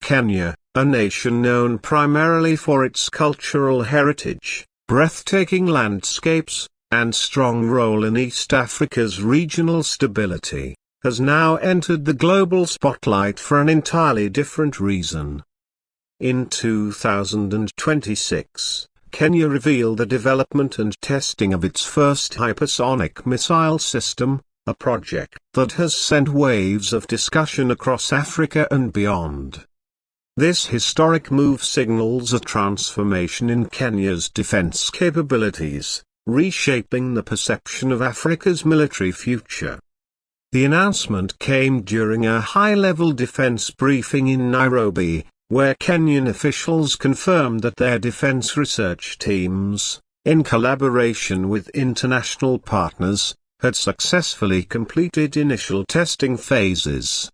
Kenya, a nation known primarily for its cultural heritage, breathtaking landscapes, and strong role in East Africa's regional stability, has now entered the global spotlight for an entirely different reason. In 2026, Kenya revealed the development and testing of its first hypersonic missile system, a project that has sent waves of discussion across Africa and beyond. This historic move signals a transformation in Kenya's defense capabilities, reshaping the perception of Africa's military future. The announcement came during a high-level defense briefing in Nairobi, where Kenyan officials confirmed that their defense research teams, in collaboration with international partners, had successfully completed initial testing phases.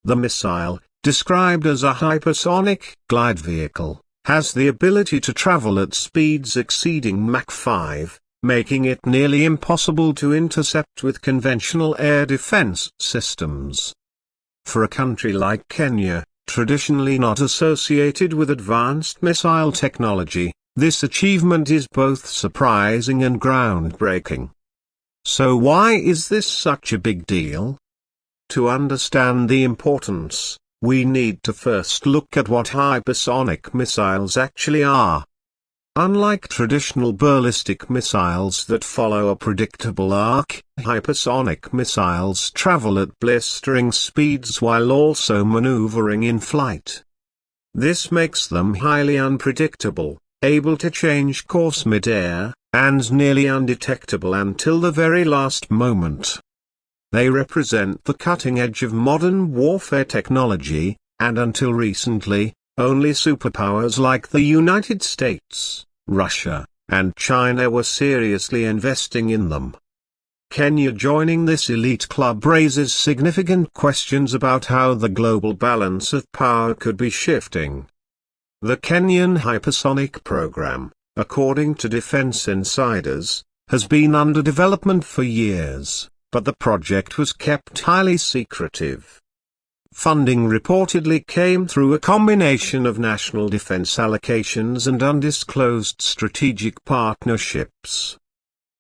The missile, described as a hypersonic glide vehicle, has the ability to travel at speeds exceeding Mach 5, making it nearly impossible to intercept with conventional air defense systems. For a country like Kenya, traditionally not associated with advanced missile technology, this achievement is both surprising and groundbreaking. So why is this such a big deal? To understand the importance, we need to first look at what hypersonic missiles actually are. Unlike traditional ballistic missiles that follow a predictable arc, hypersonic missiles travel at blistering speeds while also maneuvering in flight. This makes them highly unpredictable, able to change course mid-air, and nearly undetectable until the very last moment. They represent the cutting edge of modern warfare technology, and until recently, only superpowers like the United States, Russia, and China were seriously investing in them. Kenya joining this elite club raises significant questions about how the global balance of power could be shifting. The Kenyan hypersonic program, according to defense insiders, has been under development for years, but the project was kept highly secretive. Funding reportedly came through a combination of national defense allocations and undisclosed strategic partnerships.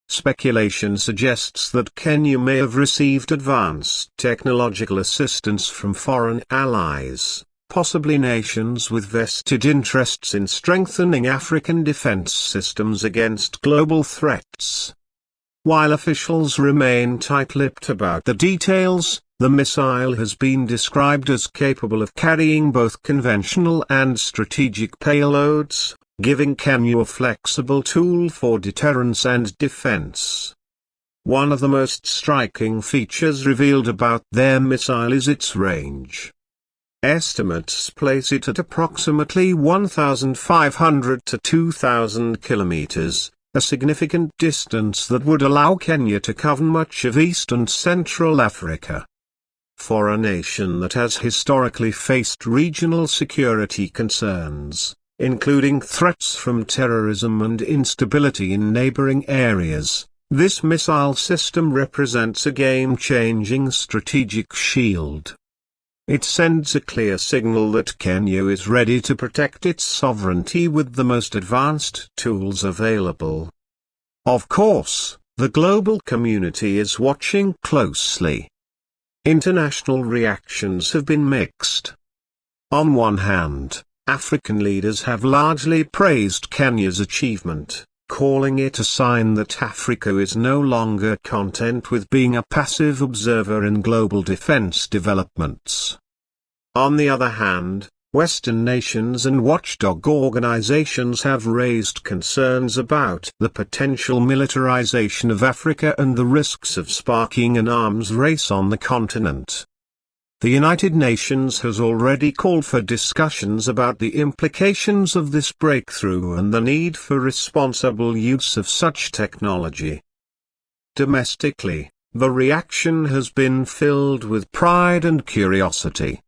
Speculation suggests that Kenya may have received advanced technological assistance from foreign allies, possibly nations with vested interests in strengthening African defense systems against global threats. While officials remain tight-lipped about the details, the missile has been described as capable of carrying both conventional and strategic payloads, giving Kenya a flexible tool for deterrence and defense. One of the most striking features revealed about their missile is its range. Estimates place it at approximately 1,500 to 2,000 kilometers, a significant distance that would allow Kenya to cover much of East and Central Africa. For a nation that has historically faced regional security concerns, including threats from terrorism and instability in neighboring areas, this missile system represents a game-changing strategic shield. It sends a clear signal that Kenya is ready to protect its sovereignty with the most advanced tools available. Of course, the global community is watching closely. International reactions have been mixed. On one hand, African leaders have largely praised Kenya's achievement, calling it a sign that Africa is no longer content with being a passive observer in global defense developments. On the other hand, Western nations and watchdog organizations have raised concerns about the potential militarization of Africa and the risks of sparking an arms race on the continent. The United Nations has already called for discussions about the implications of this breakthrough and the need for responsible use of such technology. Domestically, the reaction has been filled with pride and curiosity.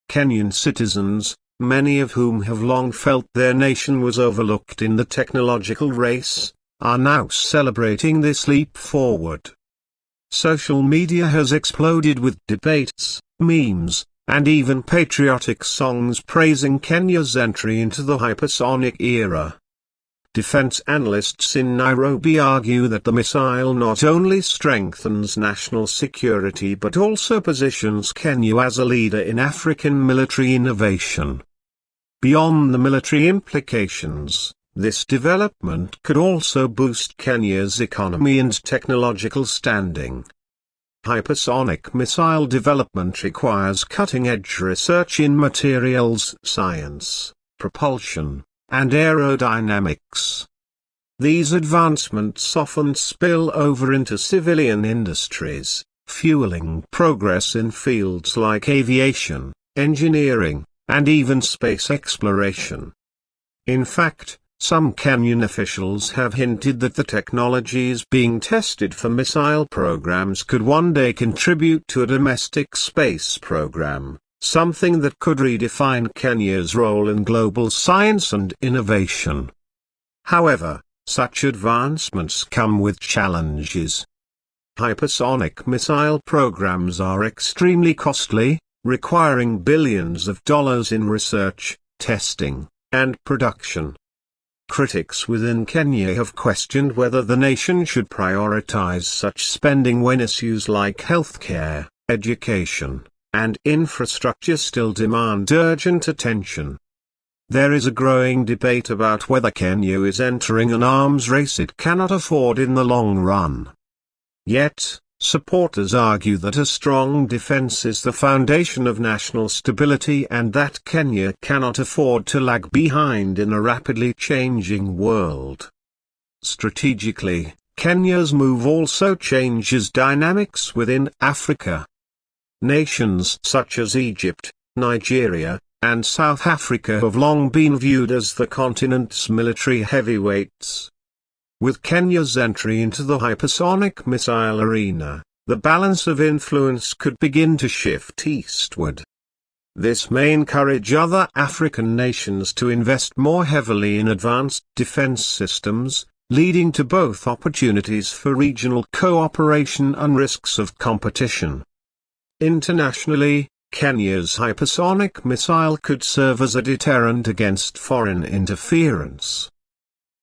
Kenyan citizens, many of whom have long felt their nation was overlooked in the technological race, are now celebrating this leap forward. Social media has exploded with debates, memes, and even patriotic songs praising Kenya's entry into the hypersonic era. Defense analysts in Nairobi argue that the missile not only strengthens national security but also positions Kenya as a leader in African military innovation. Beyond the military implications, this development could also boost Kenya's economy and technological standing. Hypersonic missile development requires cutting-edge research in materials science, propulsion, and aerodynamics. These advancements often spill over into civilian industries, fueling progress in fields like aviation, engineering, and even space exploration. In fact, some Kenyan officials have hinted that the technologies being tested for missile programs could one day contribute to a domestic space program, something that could redefine Kenya's role in global science and innovation. However, such advancements come with challenges. Hypersonic missile programs are extremely costly, requiring billions of dollars in research, testing, and production. Critics within Kenya have questioned whether the nation should prioritize such spending when issues like healthcare, education, and infrastructure still demand urgent attention. There is a growing debate about whether Kenya is entering an arms race it cannot afford in the long run. Yet, supporters argue that a strong defense is the foundation of national stability and that Kenya cannot afford to lag behind in a rapidly changing world. Strategically, Kenya's move also changes dynamics within Africa. Nations such as Egypt, Nigeria, and South Africa have long been viewed as the continent's military heavyweights. With Kenya's entry into the hypersonic missile arena, the balance of influence could begin to shift eastward. This may encourage other African nations to invest more heavily in advanced defense systems, leading to both opportunities for regional cooperation and risks of competition. Internationally, Kenya's hypersonic missile could serve as a deterrent against foreign interference.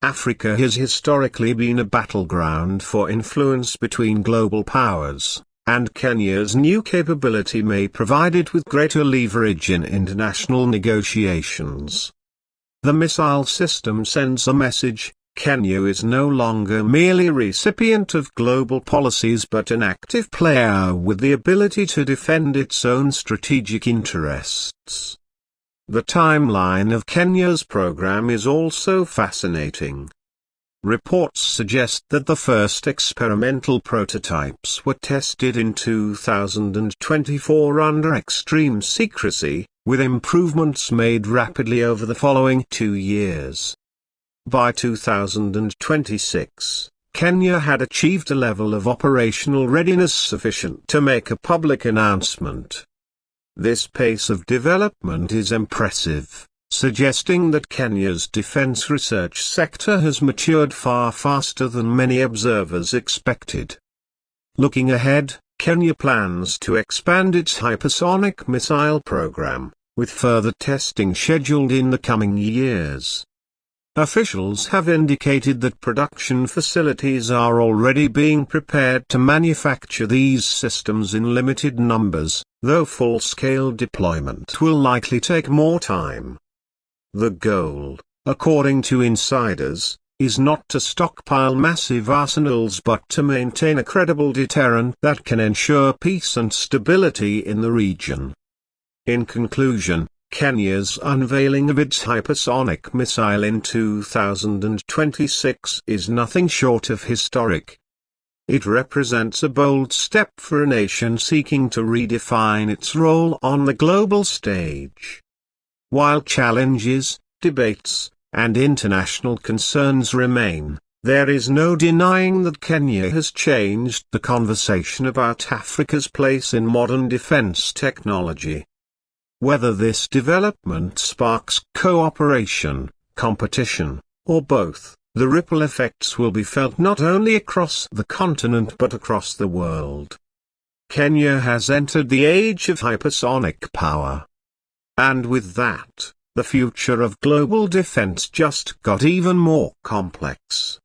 Africa has historically been a battleground for influence between global powers, and Kenya's new capability may provide it with greater leverage in international negotiations. The missile system sends a message: Kenya is no longer merely a recipient of global policies but an active player with the ability to defend its own strategic interests. The timeline of Kenya's program is also fascinating. Reports suggest that the first experimental prototypes were tested in 2024 under extreme secrecy, with improvements made rapidly over the following 2 years. By 2026, Kenya had achieved a level of operational readiness sufficient to make a public announcement. This pace of development is impressive, suggesting that Kenya's defense research sector has matured far faster than many observers expected. Looking ahead, Kenya plans to expand its hypersonic missile program, with further testing scheduled in the coming years. Officials have indicated that production facilities are already being prepared to manufacture these systems in limited numbers, though full-scale deployment will likely take more time. The goal, according to insiders, is not to stockpile massive arsenals but to maintain a credible deterrent that can ensure peace and stability in the region. In conclusion, Kenya's unveiling of its hypersonic missile in 2026 is nothing short of historic. It represents a bold step for a nation seeking to redefine its role on the global stage. While challenges, debates, and international concerns remain, there is no denying that Kenya has changed the conversation about Africa's place in modern defense technology. Whether this development sparks cooperation, competition, or both, the ripple effects will be felt not only across the continent but across the world. Kenya has entered the age of hypersonic power. And with that, the future of global defense just got even more complex.